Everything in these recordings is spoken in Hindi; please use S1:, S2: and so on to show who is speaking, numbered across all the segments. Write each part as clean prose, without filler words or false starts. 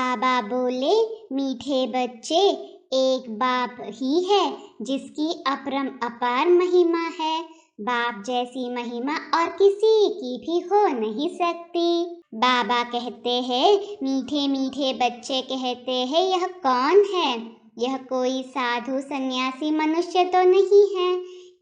S1: बाबा बोले, मीठे बच्चे, एक बाप ही है जिसकी अपरम अपार महिमा है। बाप जैसी महिमा और किसी की भी हो नहीं सकती। बाबा कहते हैं, मीठे मीठे बच्चे कहते हैं, यह कौन है? यह कोई साधु सन्यासी मनुष्य तो नहीं है,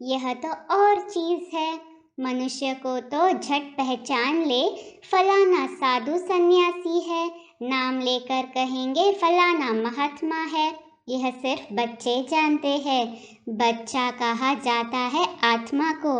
S1: यह तो और चीज है। मनुष्य को तो झट पहचान ले, फलाना साधु सन्यासी है, नाम लेकर कहेंगे फलाना महात्मा है। यह सिर्फ बच्चे जानते हैं। बच्चा कहा जाता है आत्मा को।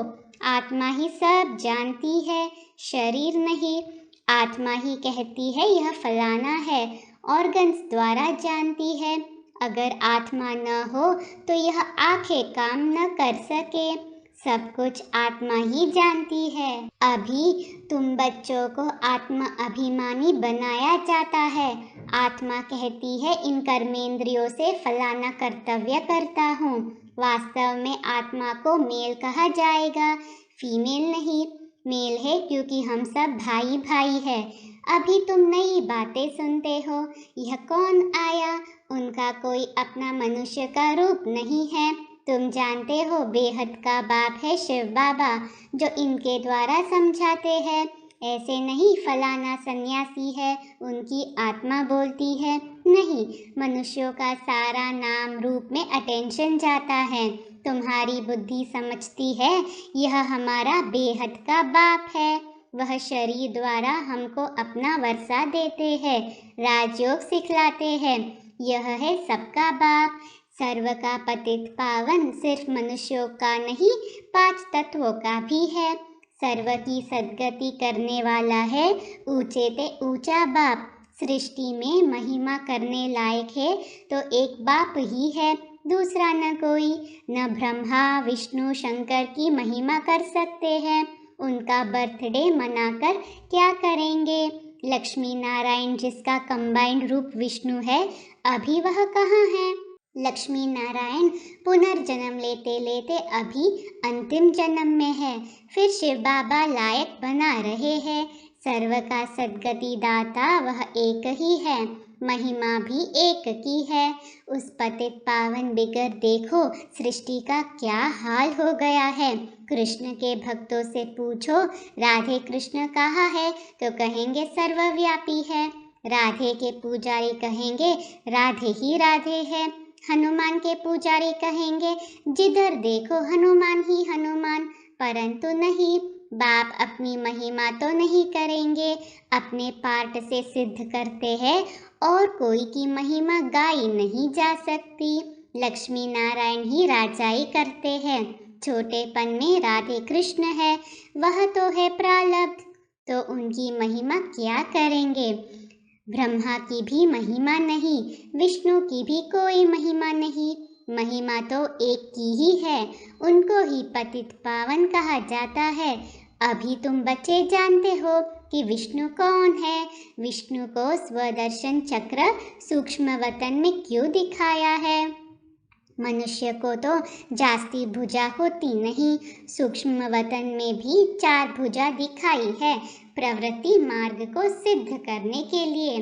S1: आत्मा ही सब जानती है, शरीर नहीं। आत्मा ही कहती है यह फलाना है, ऑर्गन्स द्वारा जानती है। अगर आत्मा न हो तो यह आंखें काम न कर सके। सब कुछ आत्मा ही जानती है। अभी तुम बच्चों को आत्मा अभिमानी बनाया जाता है। आत्मा कहती है इन कर्मेंद्रियों से फलाना कर्तव्य करता हूँ। वास्तव में आत्मा को मेल कहा जाएगा, फीमेल नहीं। मेल है क्योंकि हम सब भाई भाई है। अभी तुम नई बातें सुनते हो। यह कौन आया? उनका कोई अपना मनुष्य का रूप नहीं है। तुम जानते हो बेहद का बाप है शिव बाबा, जो इनके द्वारा समझाते हैं। ऐसे नहीं फलाना सन्यासी है, उनकी आत्मा बोलती है। नहीं, मनुष्यों का सारा नाम रूप में अटेंशन जाता है। तुम्हारी बुद्धि समझती है यह हमारा बेहद का बाप है। वह शरीर द्वारा हमको अपना वर्षा देते हैं, राजयोग सिखलाते हैं। यह है सबका बाप, सर्व का पतित पावन। सिर्फ मनुष्यों का नहीं, 5 तत्वों का भी है। सर्व की सद्गति करने वाला है, ऊंचे ते ऊंचा बाप। सृष्टि में महिमा करने लायक है तो एक बाप ही है, दूसरा न कोई। न ब्रह्मा विष्णु शंकर की महिमा कर सकते हैं। उनका बर्थडे मनाकर क्या करेंगे? लक्ष्मी नारायण जिसका कंबाइंड रूप विष्णु है, अभी वह कहाँ है? लक्ष्मी नारायण पुनर्जन्म लेते लेते अभी अंतिम जन्म में है। फिर शिव बाबा लायक बना रहे हैं। सर्व का सद्गति दाता वह एक ही है, महिमा भी एक की है। उस पतित पावन बिगर देखो सृष्टि का क्या हाल हो गया है। कृष्ण के भक्तों से पूछो राधे कृष्ण कहाँ है, तो कहेंगे सर्वव्यापी है। राधे के पुजारी कहेंगे राधे ही राधे है। हनुमान के पुजारी कहेंगे जिधर देखो हनुमान ही हनुमान। परंतु नहीं, बाप अपनी महिमा तो नहीं करेंगे, अपने पाठ से सिद्ध करते हैं और कोई की महिमा गाई नहीं जा सकती। लक्ष्मी नारायण ही राजाई करते हैं। छोटेपन में राधे कृष्ण है, वह तो है प्रारब्ध, तो उनकी महिमा क्या करेंगे? ब्रह्मा की भी महिमा नहीं, विष्णु की भी कोई महिमा नहीं। महिमा तो एक की ही है, उनको ही पतित पावन कहा जाता है। अभी तुम बच्चे जानते हो कि विष्णु कौन है। विष्णु को स्वदर्शन चक्र सूक्ष्म वतन में क्यों दिखाया है? मनुष्य को तो जास्ती भुजा होती नहीं, सूक्ष्म वतन में भी 4 भुजा दिखाई है, प्रवृत्ति मार्ग को सिद्ध करने के लिए।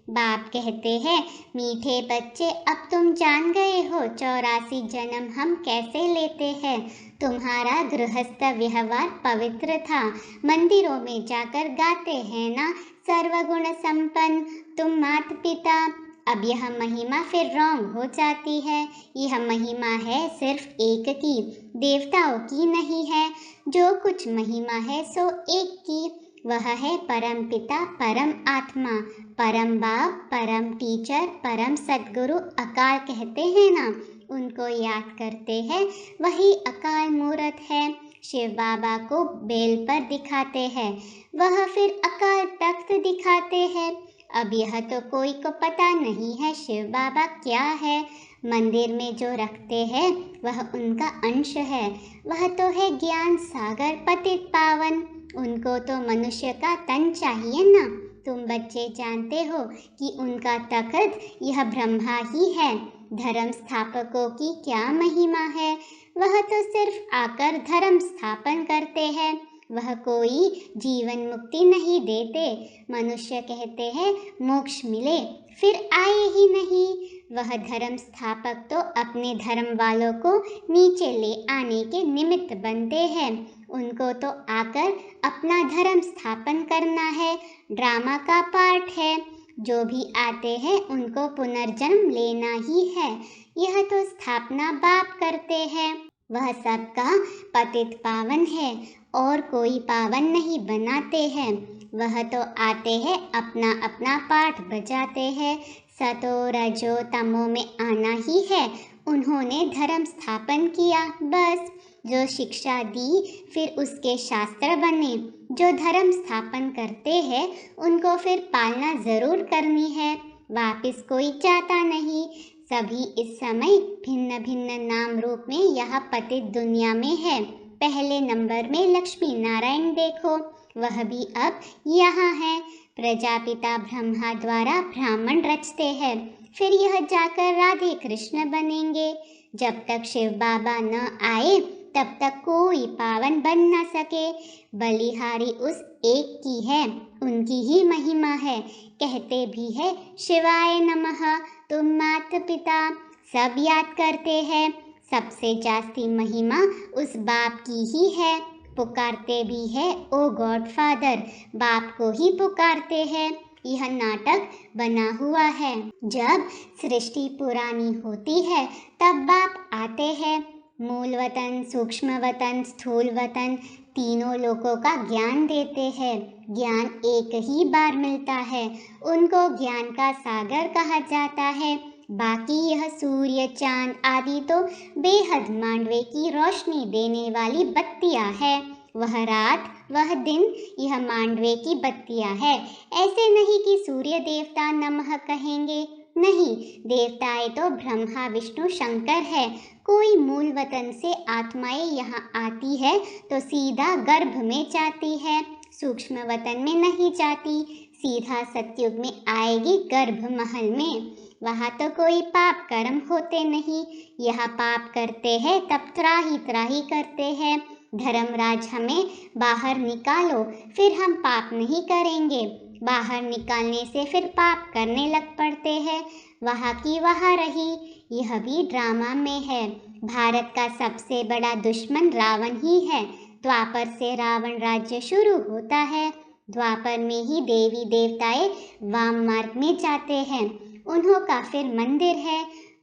S1: बाप कहते हैं मीठे बच्चे, अब तुम जान गए हो 84 जन्म हम कैसे लेते हैं। तुम्हारा गृहस्थ व्यवहार पवित्र था, मंदिरों में जाकर गाते हैं ना सर्वगुण संपन्न तुम माता पिता। अब यह महिमा फिर रॉन्ग हो जाती है। यह महिमा है सिर्फ एक की, देवताओं की नहीं है। जो कुछ महिमा है सो एक की, वह है परम पिता, परम आत्मा, परम बाप, परम टीचर, परम सद्गुरु अकाल कहते हैं ना, उनको याद करते हैं, वही अकाल मूर्त है। शिव बाबा को बेल पर दिखाते हैं, वह फिर अकाल तख्त दिखाते हैं। अब यह तो कोई को पता नहीं है शिव बाबा क्या है। मंदिर में जो रखते हैं वह उनका अंश है, वह तो है ज्ञान सागर पतित पावन। उनको तो मनुष्य का तन चाहिए ना। तुम बच्चे जानते हो कि उनका तख्त यह ब्रह्मा ही है। धर्म स्थापकों की क्या महिमा है? वह तो सिर्फ आकर धर्म स्थापन करते हैं, वह कोई जीवन मुक्ति नहीं देते। मनुष्य कहते हैं मोक्ष मिले, फिर आए ही नहीं। वह धर्म स्थापक तो अपने धर्म वालों को नीचे ले आने के निमित्त बनते हैं। उनको तो आकर अपना धर्म स्थापन करना है, ड्रामा का पार्ट है। जो भी आते हैं उनको पुनर्जन्म लेना ही है। यह तो स्थापना बाप करते हैं। वह सबका पतित पावन है और कोई पावन नहीं बनाते हैं। वह तो आते हैं अपना अपना पाठ बजाते हैं। सतो रजो तमो में आना ही है। उन्होंने धर्म स्थापन किया, बस। जो शिक्षा दी फिर उसके शास्त्र बने। जो धर्म स्थापन करते हैं उनको फिर पालना जरूर करनी है। वापिस कोई जाता नहीं। सभी इस समय भिन्न भिन्न नाम रूप में यह पतित दुनिया में है। पहले नंबर में लक्ष्मी नारायण देखो, वह भी अब यहाँ है। प्रजापिता ब्रह्मा द्वारा ब्राह्मण रचते हैं, फिर यह जाकर राधे कृष्ण बनेंगे। जब तक शिव बाबा न आए तब तक कोई पावन बन न सके। बलिहारी उस एक की है, उनकी ही महिमा है। कहते भी है शिवाय नमः। तुम माता पिता सब याद करते हैं, सबसे जास्ती महिमा उस बाप की ही है। पुकारते भी है ओ गॉड फादर, बाप को ही पुकारते हैं। यह नाटक बना हुआ है। जब सृष्टि पुरानी होती है तब बाप आते हैं। मूल वतन, सूक्ष्म वतन, स्थूल वतन, तीनों लोगों का ज्ञान देते हैं। ज्ञान एक ही बार मिलता है, उनको ज्ञान का सागर कहा जाता है। बाकी यह सूर्य, चांद आदि तो बेहद मांडवे की रोशनी देने वाली बत्तियां है। वह रात वह दिन, यह मांडवे की बत्तियां है। ऐसे नहीं कि सूर्य देवता नमः कहेंगे, नहीं। देवताएं तो ब्रह्मा विष्णु शंकर है। कोई मूल वतन से आत्माएं यहाँ आती है तो सीधा गर्भ में जाती है, सूक्ष्म वतन में नहीं जाती। सीधा सतयुग में आएगी गर्भ महल में। वहाँ तो कोई पाप कर्म होते नहीं। यह पाप करते हैं तब त्राही त्राही करते हैं। धर्मराज हमें बाहर निकालो, फिर हम पाप नहीं करेंगे। बाहर निकालने से फिर पाप करने लग पड़ते हैं। वहाँ की वहाँ रही। यह भी ड्रामा में है। भारत का सबसे बड़ा दुश्मन रावण ही है। द्वापर से रावण राज्य शुरू होता है। द्वापर में ही देवी देवताएं वाम मार्ग में जाते हैं। उन्हों का फिर मंदिर है।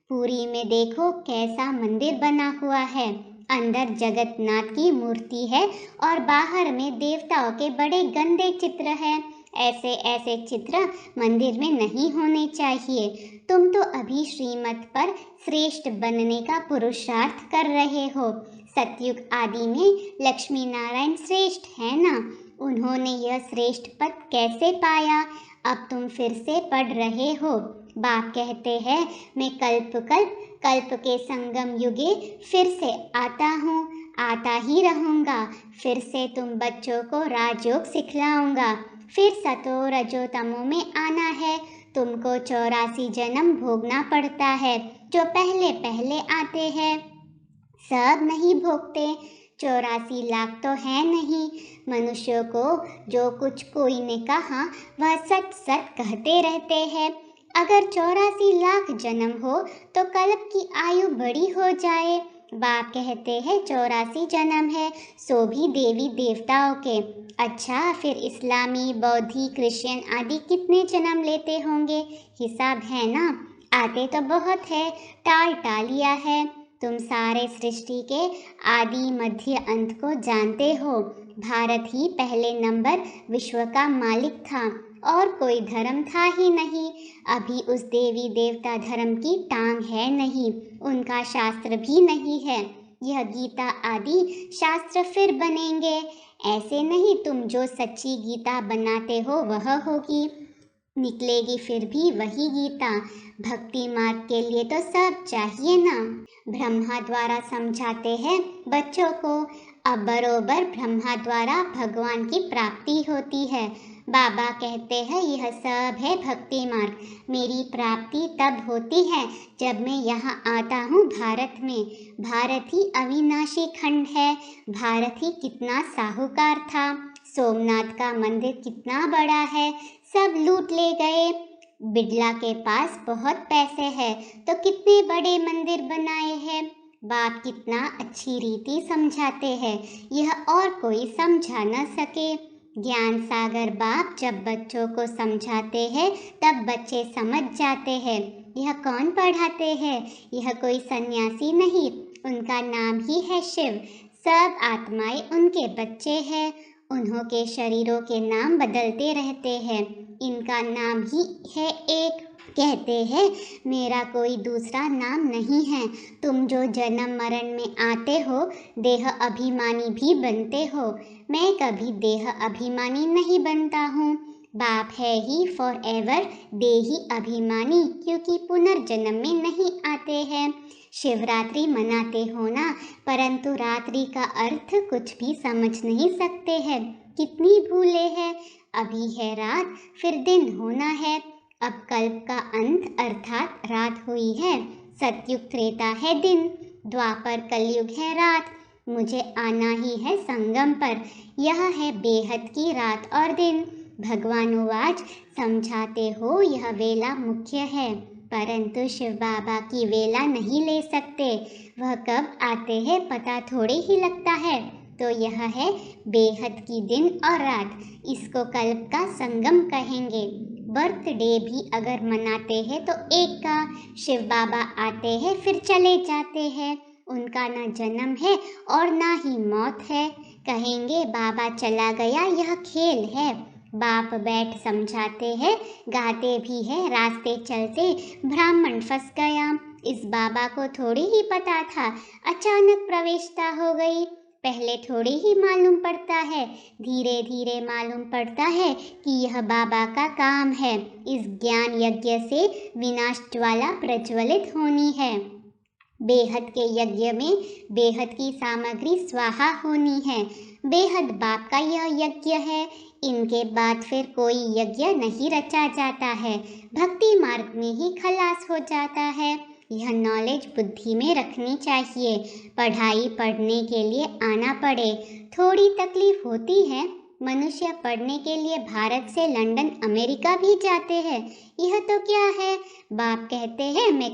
S1: पुरी में देखो कैसा मंदिर बना हुआ है। अंदर जगन्नाथ की मूर्ति है और बाहर में देवताओं के बड़े गंदे चित्र हैं। ऐसे ऐसे चित्र मंदिर में नहीं होने चाहिए। तुम तो अभी श्रीमत पर श्रेष्ठ बनने का पुरुषार्थ कर रहे हो। सतयुग आदि में लक्ष्मी नारायण श्रेष्ठ है ना, उन्होंने यह श्रेष्ठ पद कैसे पाया? अब तुम फिर से पढ़ रहे हो। बाप कहते हैं मैं कल्प के संगम युगे फिर से आता हूँ, आता ही रहूँगा। फिर से तुम बच्चों को राजयोग सिखलाऊंगा। फिर सतो रजो तमो में आना है। तुमको 84 जन्म भोगना पड़ता है। जो पहले पहले आते हैं सब नहीं भोगते। 84 लाख तो है नहीं। मनुष्यों को जो कुछ कोई ने कहा वह सच सच कहते रहते हैं। अगर 84 लाख जन्म हो तो कल्प की आयु बड़ी हो जाए। बाप कहते हैं 84 जन्म है, सो भी देवी देवताओं के। अच्छा, फिर इस्लामी, बौद्धि, क्रिश्चियन आदि कितने जन्म लेते होंगे? हिसाब है ना? आते तो बहुत है, टाल टालिया है। तुम सारे सृष्टि के आदि मध्य अंत को जानते हो। भारत ही पहले नंबर विश्व का मालिक था और कोई धर्म था ही नहीं। अभी उस देवी देवता धर्म की टांग है नहीं, उनका शास्त्र भी नहीं है। यह गीता आदि शास्त्र फिर बनेंगे। ऐसे नहीं तुम जो सच्ची गीता बनाते हो वह होगी, निकलेगी फिर भी वही गीता। भक्ति मार्ग के लिए तो सब चाहिए ना। ब्रह्मा द्वारा समझाते हैं बच्चों को। अब बरोबर ब्रह्मा द्वारा भगवान की प्राप्ति होती है। बाबा कहते हैं यह सब है भक्ति मार्ग। मेरी प्राप्ति तब होती है जब मैं यहाँ आता हूँ भारत में। भारत ही अविनाशी खंड है। भारत ही कितना साहूकार था। सोमनाथ का मंदिर कितना बड़ा है, सब लूट ले गए। बिड़ला के पास बहुत पैसे हैं तो कितने बड़े मंदिर बनाए हैं। बाप कितना अच्छी रीति समझाते हैं, यह और कोई समझा न सके। ज्ञान सागर बाप जब बच्चों को समझाते हैं तब बच्चे समझ जाते हैं। यह कौन पढ़ाते हैं? यह कोई सन्यासी नहीं, उनका नाम ही है शिव। सब आत्माएं उनके बच्चे हैं। उन्हों के शरीरों के नाम बदलते रहते हैं, इनका नाम ही है एक। कहते हैं मेरा कोई दूसरा नाम नहीं है। तुम जो जन्म मरण में आते हो देह अभिमानी भी बनते हो, मैं कभी देह अभिमानी नहीं बनता हूँ। बाप है ही फॉर एवर देही अभिमानी, क्योंकि पुनर्जन्म में नहीं आते हैं। शिवरात्रि मनाते हो ना, परंतु रात्रि का अर्थ कुछ भी समझ नहीं सकते हैं। कितनी भूले हैं। अभी है रात, फिर दिन होना है। अब कल्प का अंत अर्थात रात हुई है। सतयुग त्रेता है दिन, द्वापर कलयुग है रात। मुझे आना ही है संगम पर, यह है बेहद की रात और दिन। भगवानुवाच समझाते हो यह वेला मुख्य है, परंतु शिव बाबा की वेला नहीं ले सकते। वह कब आते हैं पता थोड़े ही लगता है। तो यह है बेहद की दिन और रात, इसको कल्प का संगम कहेंगे। बर्थडे भी अगर मनाते हैं तो एक का, शिव बाबा आते हैं फिर चले जाते हैं। उनका ना जन्म है और ना ही मौत है। कहेंगे बाबा चला गया यह खेल है। बाप बैठ समझाते हैं, गाते भी है रास्ते चलते ब्राह्मण फंस गया। इस बाबा को थोड़ी ही पता था, अचानक प्रवेशता हो गई। पहले थोड़ी ही मालूम पड़ता है, धीरे धीरे मालूम पड़ता है कि यह बाबा का काम है। इस ज्ञान यज्ञ से विनाश ज्वाला प्रज्वलित होनी है। बेहद के यज्ञ में बेहद की सामग्री स्वाहा होनी है। बेहद बाप का यह यज्ञ है। इनके बाद फिर कोई यज्ञ नहीं रचा जाता है, भक्ति मार्ग में ही खलास हो जाता है। यह नॉलेज बुद्धि में रखनी चाहिए। पढ़ाई पढ़ने के लिए आना पड़े, थोड़ी तकलीफ होती है। मनुष्य पढ़ने के लिए भारत से लंदन अमेरिका भी जाते हैं, यह तो क्या है। बाप कहते हैं मैं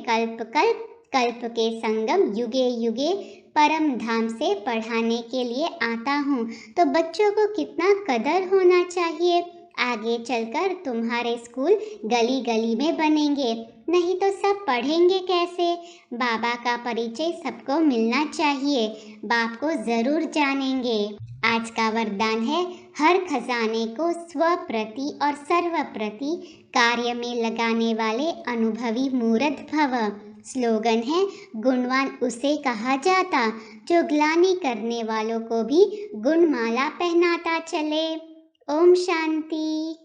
S1: कल्प के संगम युगे युगे परम धाम से पढ़ाने के लिए आता हूँ। तो बच्चों को कितना कदर होना चाहिए। आगे चलकर तुम्हारे स्कूल गली गली में बनेंगे, नहीं तो सब पढ़ेंगे कैसे। बाबा का परिचय सबको मिलना चाहिए, बाप को जरूर जानेंगे। आज का वरदान है हर खजाने को स्व प्रति और सर्व प्रति कार्य में लगाने वाले अनुभवी मूर्त भव। स्लोगन है गुणवान उसे कहा जाता जो ग्लानि करने वालों को भी गुणमाला पहनाता चले। ओम शांति।